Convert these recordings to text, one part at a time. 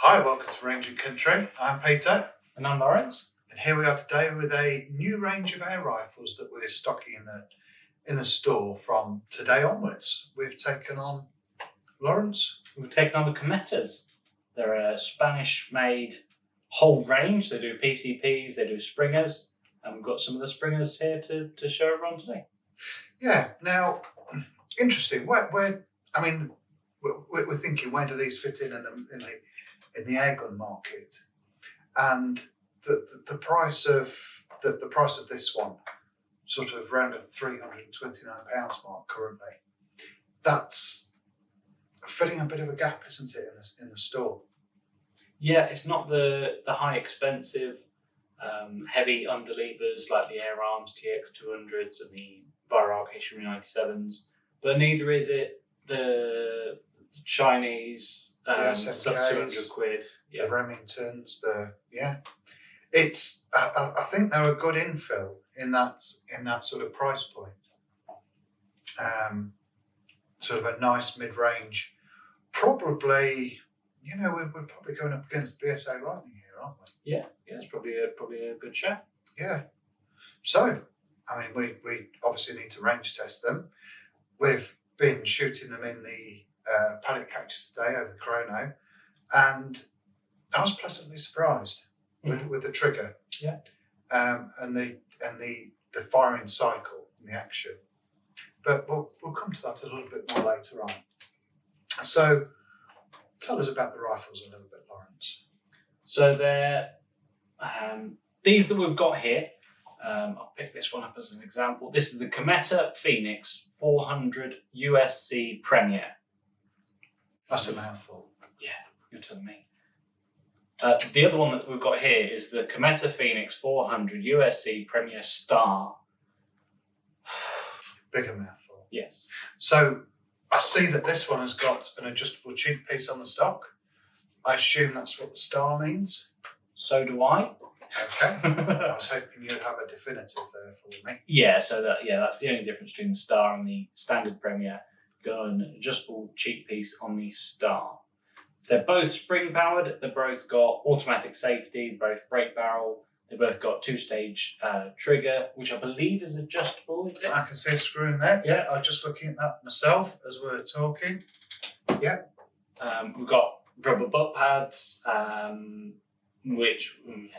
Hi, welcome to Range and Country. I'm Peter. And I'm Lawrence. And here we are today with a new range of air rifles that we're stocking in the store from today onwards. We've taken on, Lawrence? We've taken on the Cometas. They're a Spanish-made whole range. They do PCPs, they do Springers, and we've got some of the Springers here to show everyone today. Yeah, now, interesting. We're thinking, where do these fit in the airgun market? And the price of the price of this one, sort of around the £329 mark currently. That's filling a bit of a gap, isn't it, in the store? Yeah, it's not the high expensive heavy underlevers like the Air Arms TX200s and the Virarc HM97s, but neither is it the Chinese sub 200 quid. Yeah. The Remingtons, it's I think they're a good infill in that sort of price point. Sort of a nice mid-range. Probably, we're probably going up against BSA Lightning here, aren't we? Yeah, it's probably a good show. Yeah. So, we obviously need to range test them. We've been shooting them in the pellet catcher today over the chrono, and I was pleasantly surprised with the trigger. Yeah. And the firing cycle and the action. But we'll come to that a little bit more later on. So tell us about the rifles a little bit, Lawrence. So they're these that we've got here. I'll pick this one up as an example. This is the Cometa Fenix 400 USC Premier. That's a mouthful. Yeah, you're telling me. The other one that we've got here is the Cometa Fenix 400 USC Premier Star. Bigger mouthful. Yes. So I see that this one has got an adjustable cheek piece on the stock. I assume that's what the Star means. So do I. Okay. I was hoping you'd have a definitive there for me. Yeah, that's the only difference between the Star and the standard Premier. You've got an adjustable cheek piece on the Star. They're both spring powered. They've both got automatic safety, both brake barrel. They've both got two-stage trigger, which I believe is adjustable. Is it? I can see a screw in there. Yeah, I was just looking at that myself as we were talking. Yeah. We've got rubber butt pads, which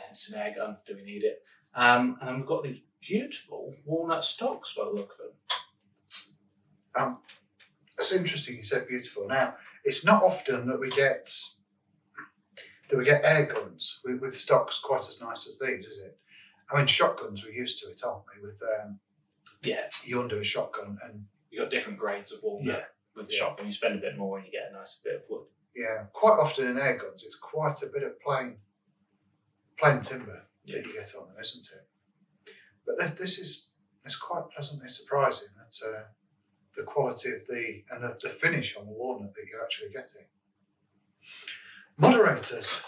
it's an air gun. Do we need it? And then we've got these beautiful walnut stocks by the look of them. That's interesting. You said beautiful. Now, it's not often that we get air guns with stocks quite as nice as these, is it? Shotguns, we're used to it, aren't we? With you undo a shotgun and you got different grades of walnut. With the shotgun, you spend a bit more and you get a nice bit of wood. Yeah, quite often in air guns, it's quite a bit of plain timber that you get on them, isn't it? But it's quite pleasantly surprising that the quality of the finish on the walnut that you're actually getting. Moderators.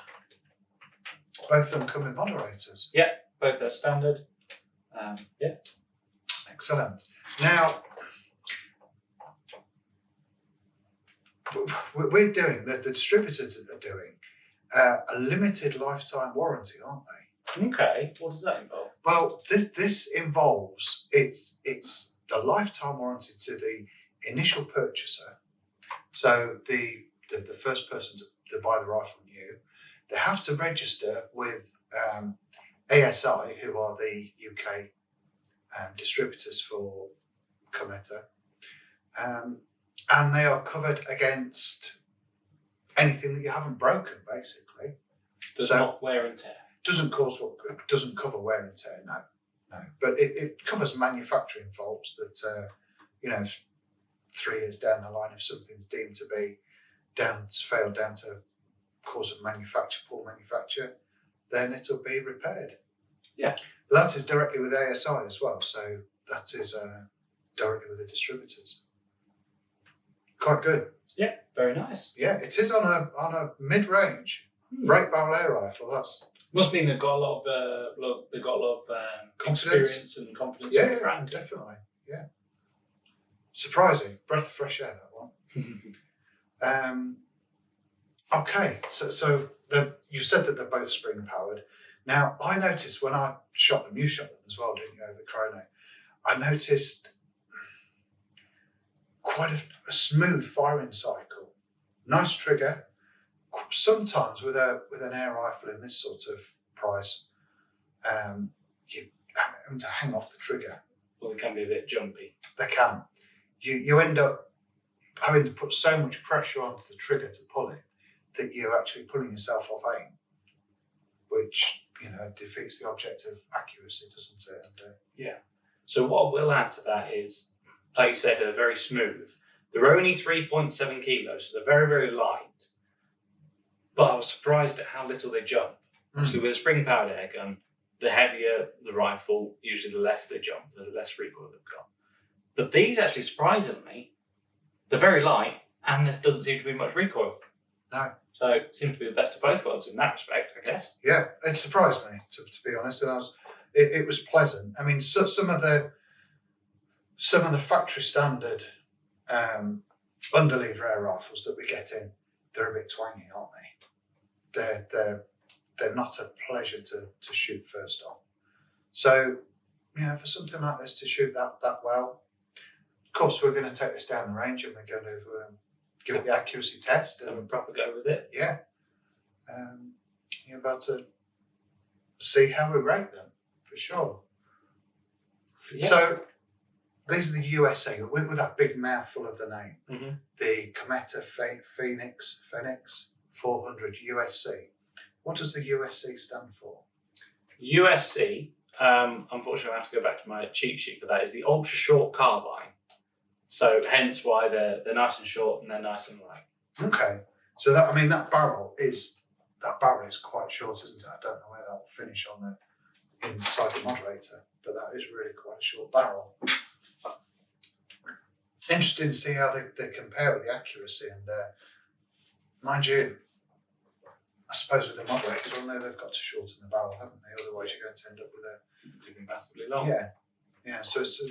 Both of them come with moderators. Yeah, both are standard. Excellent. Now, we're doing, the distributors are doing a limited lifetime warranty, aren't they? Okay, what does that involve? Well, this involves, it's the lifetime warranty to the initial purchaser. So the first person to buy the rifle new, they have to register with ASI, who are the UK distributors for Cometa, and they are covered against anything that you haven't broken, basically. Does not wear and tear. Doesn't cover wear and tear, no. But it covers manufacturing faults that 3 years down the line, if something's deemed to be failed down to cause of poor manufacture, then it'll be repaired. Yeah. But that is directly with ASI as well, so that is directly with the distributors. Quite good. Yeah, very nice. Yeah, it is on a mid-range brake barrel air rifle. That's must mean they've got a lot of experience and confidence. Yeah, brand. Definitely. Yeah. Surprising, breath of fresh air, that one. Okay, so You said that they're both spring powered. Now, I noticed when I shot them, you shot them as well, didn't you, over the chrono? I noticed quite a smooth firing cycle. Nice trigger. Sometimes with an air rifle in this sort of price, you have to hang off the trigger. Well, they can be a bit jumpy. They can. You end up having to put so much pressure onto the trigger to pull it that you're actually pulling yourself off aim, which defeats the object of accuracy, doesn't it? And, yeah. So what I will add to that is, like you said, they're very smooth. They're only 3.7 kilos, so they're very, very light. But I was surprised at how little they jump. So with a spring-powered air gun, the heavier the rifle, usually the less they jump, the less recoil they've got. But these actually, surprisingly, they're very light, and there doesn't seem to be much recoil. No. So it seems to be the best of both worlds in that respect, I guess. Yeah, it surprised me, to be honest, and it was pleasant. I mean, some of the factory standard underlever air rifles that we get in, they're a bit twangy, aren't they? They're not a pleasure to shoot first off. So, for something like this to shoot that well, of course we're going to take this down the range and we're going to give it the accuracy test Have a proper go with it. Yeah. You're about to see how we rate them, for sure. Yeah. So, these are the USA, with that big mouthful of the name. Mm-hmm. The Cometa Fenix 400 USC. What does the USC stand for? USC, unfortunately I have to go back to my cheat sheet for that, is the ultra short carbine. So hence why they're nice and short and they're nice and light. Okay. So that barrel is quite short, isn't it? I don't know where that will finish on the inside the moderator, but that is really quite a short barrel. Interesting to see how they compare with the accuracy, and mind you, I suppose with the moderator on there, they've got to shorten the barrel, haven't they? Otherwise, you're going to end up with Could be massively long. yeah. So it's a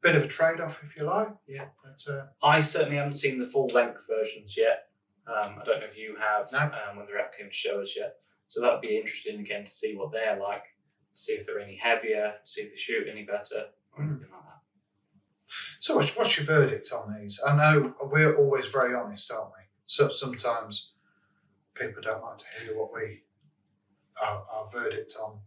bit of a trade-off, if you like. Yeah. But, I certainly haven't seen the full length versions yet. I don't know if you have, No. whether it came to show us yet. So that would be interesting again to see what they're like, see if they're any heavier, see if they shoot any better, or anything like that. So what's your verdict on these? I know we're always very honest, aren't we? So sometimes people don't like to hear our verdict on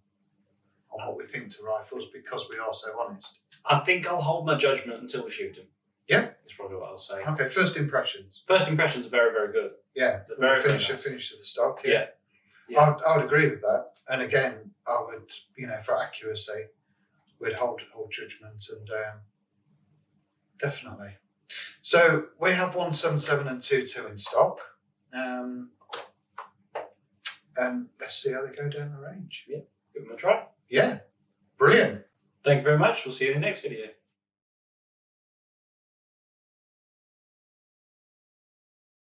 what we think to rifles, because we are so honest. I think I'll hold my judgment until we shoot them. Yeah. That's probably what I'll say. Okay, first impressions. First impressions are very, very good. Yeah, They're very, very finish of the stock. Yeah. I would agree with that. And again, I would, for accuracy, we'd hold judgment, and definitely. So we have 177 and 22 in stock, and let's see how they go down the range. Yeah, give them a try. Yeah, brilliant. Thank you very much. We'll see you in the next video.